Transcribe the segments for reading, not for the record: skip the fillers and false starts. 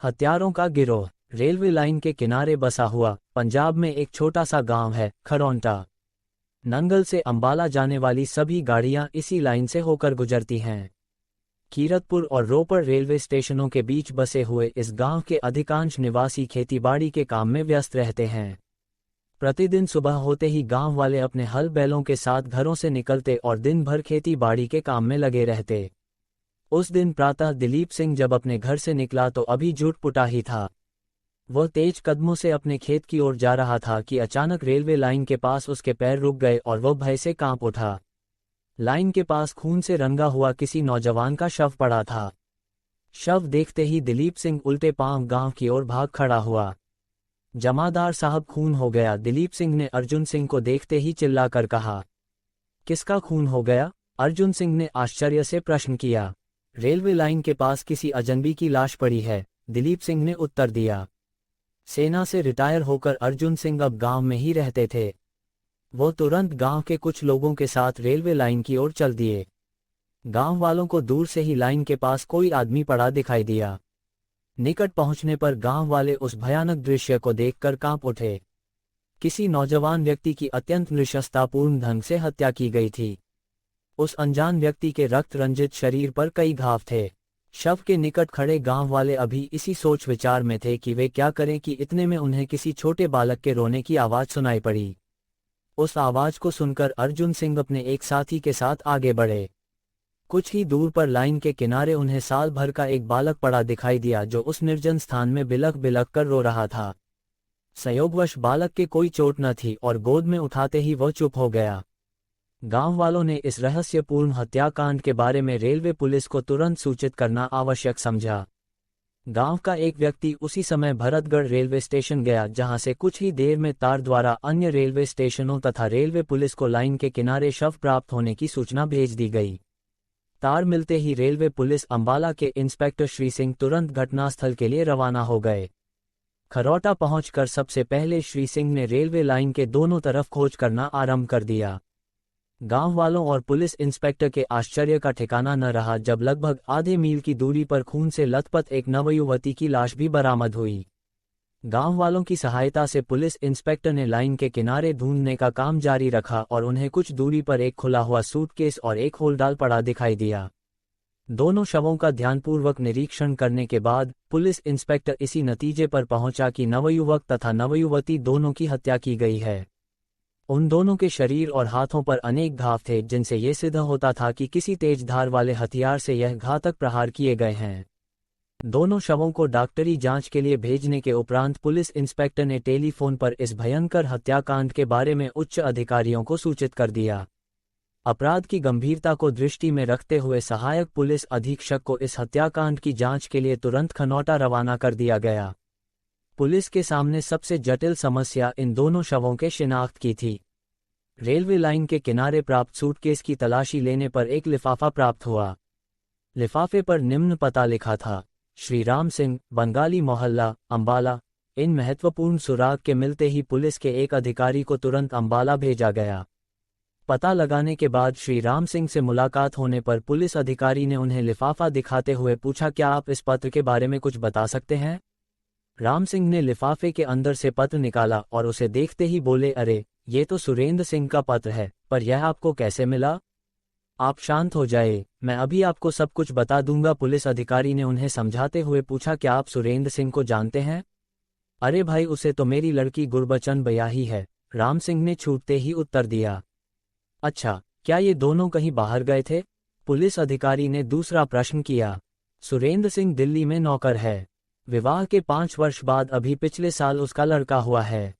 हत्यारों का गिरोह। रेलवे लाइन के किनारे बसा हुआ पंजाब में एक छोटा सा गांव है खरौंटा। नंगल से अंबाला जाने वाली सभी गाड़ियां इसी लाइन से होकर गुजरती हैं। कीरतपुर और रोपड़ रेलवे स्टेशनों के बीच बसे हुए इस गांव के अधिकांश निवासी खेतीबाड़ी के काम में व्यस्त रहते हैं। प्रतिदिन सुबह होते ही गांव वाले अपने हल बैलों के साथ घरों से निकलते और दिन भर खेती बाड़ी के काम में लगे रहते। उस दिन प्रातः दिलीप सिंह जब अपने घर से निकला तो अभी जुट-पुटा ही था। वह तेज कदमों से अपने खेत की ओर जा रहा था कि अचानक रेलवे लाइन के पास उसके पैर रुक गए और वह भय से कांप उठा। लाइन के पास खून से रंगा हुआ किसी नौजवान का शव पड़ा था। शव देखते ही दिलीप सिंह उल्टे पांव गांव की ओर भाग खड़ा हुआ। जमादार साहब, खून हो गया। दिलीप सिंह ने अर्जुन सिंह को देखते ही चिल्लाकर कहा। किसका खून हो गया? अर्जुन सिंह ने आश्चर्य से प्रश्न किया। रेलवे लाइन के पास किसी अजनबी की लाश पड़ी है, दिलीप सिंह ने उत्तर दिया। सेना से रिटायर होकर अर्जुन सिंह अब गांव में ही रहते थे। वो तुरंत गांव के कुछ लोगों के साथ रेलवे लाइन की ओर चल दिए। गांव वालों को दूर से ही लाइन के पास कोई आदमी पड़ा दिखाई दिया। निकट पहुंचने पर गांव वाले उस भयानक दृश्य को देखकर कांप उठे। किसी नौजवान व्यक्ति की अत्यंत नृशंसतापूर्ण ढंग से हत्या की गई थी। उस अनजान व्यक्ति के रक्त रंजित शरीर पर कई घाव थे। शव के निकट खड़े गांव वाले अभी इसी सोच विचार में थे कि वे क्या करें कि इतने में उन्हें किसी छोटे बालक के रोने की आवाज सुनाई पड़ी। उस आवाज को सुनकर अर्जुन सिंह अपने एक साथी के साथ आगे बढ़े। कुछ ही दूर पर लाइन के किनारे उन्हें साल भर का एक बालक पड़ा दिखाई दिया जो उस निर्जन स्थान में बिलख बिलख कर रो रहा था। संयोगवश बालक के कोई चोट न थी और गोद में उठाते ही वह चुप हो गया। गांव वालों ने इस रहस्यपूर्ण हत्याकांड के बारे में रेलवे पुलिस को तुरंत सूचित करना आवश्यक समझा। गांव का एक व्यक्ति उसी समय भरतगढ़ रेलवे स्टेशन गया, जहां से कुछ ही देर में तार द्वारा अन्य रेलवे स्टेशनों तथा रेलवे पुलिस को लाइन के किनारे शव प्राप्त होने की सूचना भेज दी गई। तार मिलते ही रेलवे पुलिस अंबाला के इंस्पेक्टर श्री सिंह तुरंत घटनास्थल के लिए रवाना हो गए। खरौटा पहुंचकर सबसे पहले श्री सिंह ने रेलवे लाइन के दोनों तरफ खोज करना आरंभ कर दिया। गांव वालों और पुलिस इंस्पेक्टर के आश्चर्य का ठिकाना न रहा जब लगभग आधे मील की दूरी पर खून से लथपथ एक नवयुवती की लाश भी बरामद हुई। गांव वालों की सहायता से पुलिस इंस्पेक्टर ने लाइन के किनारे ढूंढने का काम जारी रखा और उन्हें कुछ दूरी पर एक खुला हुआ सूटकेस और एक होलडाल पड़ा दिखाई दिया। दोनों शवों का ध्यानपूर्वक निरीक्षण करने के बाद पुलिस इंस्पेक्टर इसी नतीजे पर पहुंचा कि नवयुवक तथा नवयुवती दोनों की हत्या की गई है। उन दोनों के शरीर और हाथों पर अनेक घाव थे, जिनसे ये सिद्ध होता था कि किसी तेज धार वाले हथियार से यह घातक प्रहार किए गए हैं। दोनों शवों को डॉक्टरी जांच के लिए भेजने के उपरांत पुलिस इंस्पेक्टर ने टेलीफोन पर इस भयंकर हत्याकांड के बारे में उच्च अधिकारियों को सूचित कर दिया। अपराध की गंभीरता को दृष्टि में रखते हुए सहायक पुलिस अधीक्षक को इस हत्याकांड की जांच के लिए तुरंत खनौटा रवाना कर दिया गया। पुलिस के सामने सबसे जटिल समस्या इन दोनों शवों के शिनाख्त की थी। रेलवे लाइन के किनारे प्राप्त सूटकेस की तलाशी लेने पर एक लिफाफा प्राप्त हुआ। लिफाफे पर निम्न पता लिखा था: श्री राम सिंह, बंगाली मोहल्ला, अंबाला। इन महत्वपूर्ण सुराग के मिलते ही पुलिस के एक अधिकारी को तुरंत अंबाला भेजा गया। पता लगाने के बाद श्री राम सिंह से मुलाकात होने पर पुलिस अधिकारी ने उन्हें लिफाफा दिखाते हुए पूछा, क्या आप इस पत्र के बारे में कुछ बता सकते हैं? राम सिंह ने लिफाफे के अंदर से पत्र निकाला और उसे देखते ही बोले, अरे, ये तो सुरेंद्र सिंह का पत्र है, पर यह आपको कैसे मिला? आप शांत हो जाए, मैं अभी आपको सब कुछ बता दूंगा। पुलिस अधिकारी ने उन्हें समझाते हुए पूछा, क्या आप सुरेंद्र सिंह को जानते हैं? अरे भाई, उसे तो मेरी लड़की गुरबचन ब्याही है, राम सिंह ने छूटते ही उत्तर दिया। अच्छा, क्या ये दोनों कहीं बाहर गए थे? पुलिस अधिकारी ने दूसरा प्रश्न किया। सुरेंद्र सिंह दिल्ली में नौकर है। विवाह के 5 वर्ष बाद अभी पिछले साल उसका लड़का हुआ है।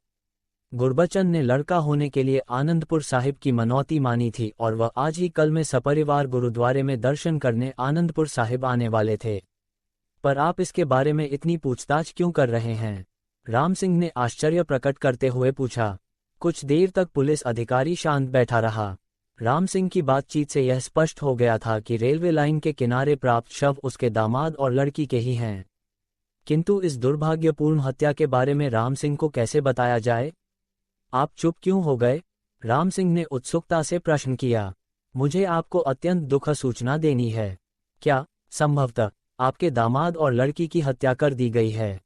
गुरबचन ने लड़का होने के लिए आनंदपुर साहिब की मनौती मानी थी और वह आज ही कल में सपरिवार गुरुद्वारे में दर्शन करने आनंदपुर साहिब आने वाले थे। पर आप इसके बारे में इतनी पूछताछ क्यों कर रहे हैं? राम सिंह ने आश्चर्य प्रकट करते हुए पूछा। कुछ देर तक पुलिस अधिकारी शांत बैठा रहा। राम सिंह की बातचीत से यह स्पष्ट हो गया था कि रेलवे लाइन के किनारे प्राप्त शव उसके दामाद और लड़की के ही हैं। किंतु इस दुर्भाग्यपूर्ण हत्या के बारे में राम सिंह को कैसे बताया जाए? आप चुप क्यों हो गए? राम सिंह ने उत्सुकता से प्रश्न किया। मुझे आपको अत्यंत दुखद सूचना देनी है। क्या? संभवतः आपके दामाद और लड़की की हत्या कर दी गई है।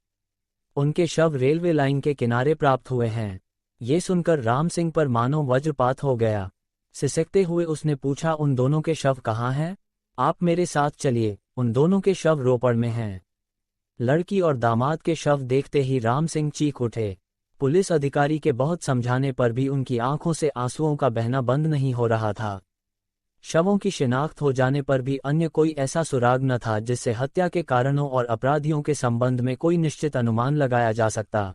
उनके शव रेलवे लाइन के किनारे प्राप्त हुए हैं। ये सुनकर राम सिंह पर मानो वज्रपात हो गया। सिसकते हुए उसने पूछा, उन दोनों के शव कहाँ हैं? आप मेरे साथ चलिए, उन दोनों के शव रोपड़ में हैं। लड़की और दामाद के शव देखते ही राम सिंह चीख उठे। पुलिस अधिकारी के बहुत समझाने पर भी उनकी आंखों से आंसुओं का बहना बंद नहीं हो रहा था। शवों की शिनाख्त हो जाने पर भी अन्य कोई ऐसा सुराग न था जिससे हत्या के कारणों और अपराधियों के संबंध में कोई निश्चित अनुमान लगाया जा सकता।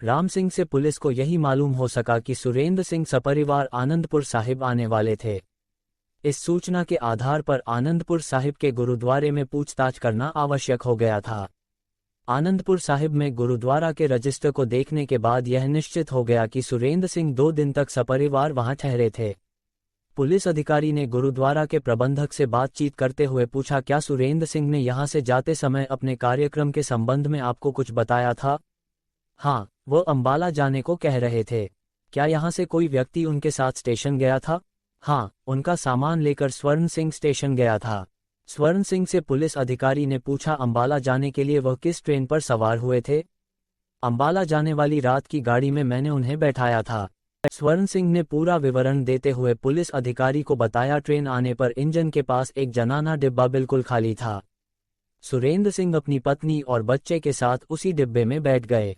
राम सिंह से पुलिस को यही मालूम हो सका कि सुरेंद्र सिंह सपरिवार आनंदपुर साहिब आने वाले थे। इस सूचना के आधार पर आनंदपुर साहिब के गुरुद्वारे में पूछताछ करना आवश्यक हो गया था। आनंदपुर साहिब में गुरुद्वारा के रजिस्टर को देखने के बाद यह निश्चित हो गया कि सुरेंद्र सिंह 2 दिन तक सपरिवार वहां ठहरे थे। पुलिस अधिकारी ने गुरुद्वारा के प्रबंधक से बातचीत करते हुए पूछा, क्या सुरेंद्र सिंह ने यहां से जाते समय अपने कार्यक्रम के संबंध में आपको कुछ बताया था? हाँ, वो अंबाला जाने को कह रहे थे। क्या यहां से कोई व्यक्ति उनके साथ स्टेशन गया था? हाँ, उनका सामान लेकर स्वर्ण सिंह स्टेशन गया था। स्वर्ण सिंह से पुलिस अधिकारी ने पूछा, अंबाला जाने के लिए वह किस ट्रेन पर सवार हुए थे? अंबाला जाने वाली रात की गाड़ी में मैंने उन्हें बैठाया था। स्वर्ण सिंह ने पूरा विवरण देते हुए पुलिस अधिकारी को बताया। ट्रेन आने पर इंजन के पास एक जनाना डिब्बा बिल्कुल खाली था। सुरेंद्र सिंह अपनी पत्नी और बच्चे के साथ उसी डिब्बे में बैठ गए।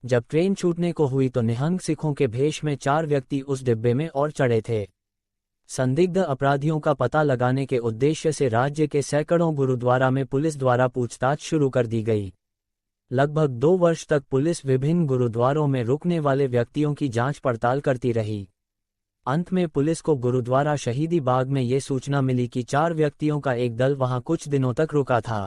जब ट्रेन छूटने को हुई तो निहंग सिखों के भेष में 4 व्यक्ति उस डिब्बे में और चढ़े थे। संदिग्ध अपराधियों का पता लगाने के उद्देश्य से राज्य के सैकड़ों गुरुद्वारा में पुलिस द्वारा पूछताछ शुरू कर दी गई। लगभग 2 वर्ष तक पुलिस विभिन्न गुरुद्वारों में रुकने वाले व्यक्तियों की जांच पड़ताल करती रही। अंत में पुलिस को गुरुद्वारा शहीदी बाग में ये सूचना मिली कि 4 व्यक्तियों का एक दल वहां कुछ दिनों तक रुका था।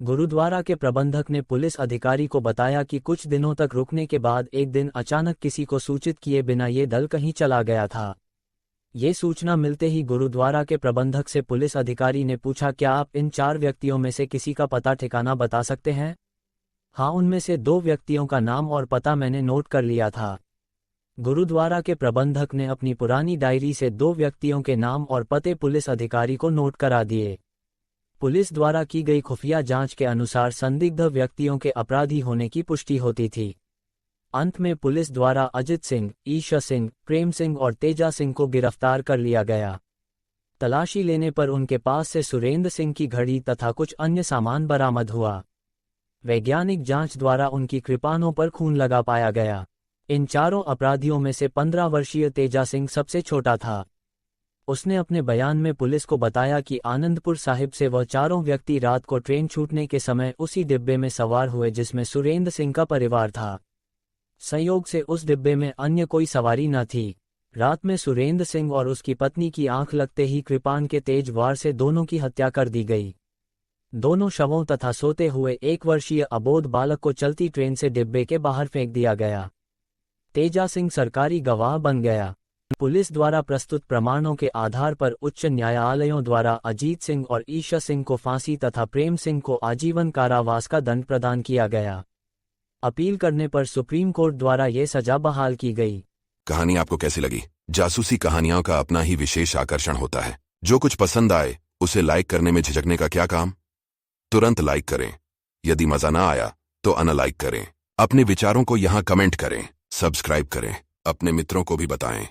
गुरुद्वारा के प्रबंधक ने पुलिस अधिकारी को बताया कि कुछ दिनों तक रुकने के बाद एक दिन अचानक किसी को सूचित किए बिना ये दल कहीं चला गया था। ये सूचना मिलते ही गुरुद्वारा के प्रबंधक से पुलिस अधिकारी ने पूछा, क्या आप इन 4 व्यक्तियों में से किसी का पता ठिकाना बता सकते हैं? हाँ, उनमें से 2 व्यक्तियों का नाम और पता मैंने नोट कर लिया था। गुरुद्वारा के प्रबंधक ने अपनी पुरानी डायरी से 2 व्यक्तियों के नाम और पते पुलिस अधिकारी को नोट करा दिए। पुलिस द्वारा की गई खुफिया जांच के अनुसार संदिग्ध व्यक्तियों के अपराधी होने की पुष्टि होती थी। अंत में पुलिस द्वारा अजित सिंह, ईशा सिंह, प्रेम सिंह और तेजा सिंह को गिरफ्तार कर लिया गया। तलाशी लेने पर उनके पास से सुरेंद्र सिंह की घड़ी तथा कुछ अन्य सामान बरामद हुआ। वैज्ञानिक जांच द्वारा उनकी कृपानों पर खून लगा पाया गया। इन 4 अपराधियों में से 15 वर्षीय तेजा सिंह सबसे छोटा था। उसने अपने बयान में पुलिस को बताया कि आनंदपुर साहिब से वह 4 व्यक्ति रात को ट्रेन छूटने के समय उसी डिब्बे में सवार हुए जिसमें सुरेंद्र सिंह का परिवार था। संयोग से उस डिब्बे में अन्य कोई सवारी न थी। रात में सुरेंद्र सिंह और उसकी पत्नी की आंख लगते ही कृपान के तेज वार से दोनों की हत्या कर दी गई। दोनों शवों तथा सोते हुए 1 वर्षीय अबोध बालक को चलती ट्रेन से डिब्बे के बाहर फेंक दिया गया। तेजा सिंह सरकारी गवाह बन गया। पुलिस द्वारा प्रस्तुत प्रमाणों के आधार पर उच्च न्यायालयों द्वारा अजीत सिंह और ईशा सिंह को फांसी तथा प्रेम सिंह को आजीवन कारावास का दंड प्रदान किया गया। अपील करने पर सुप्रीम कोर्ट द्वारा ये सजा बहाल की गई। कहानी आपको कैसी लगी? जासूसी कहानियों का अपना ही विशेष आकर्षण होता है। जो कुछ पसंद आए उसे लाइक करने में झिझकने का क्या काम? तुरंत लाइक करें। यदि मजा ना आया तो अनलाइक करें। अपने विचारों को यहाँ कमेंट करें, सब्सक्राइब करें, अपने मित्रों को भी बताएं।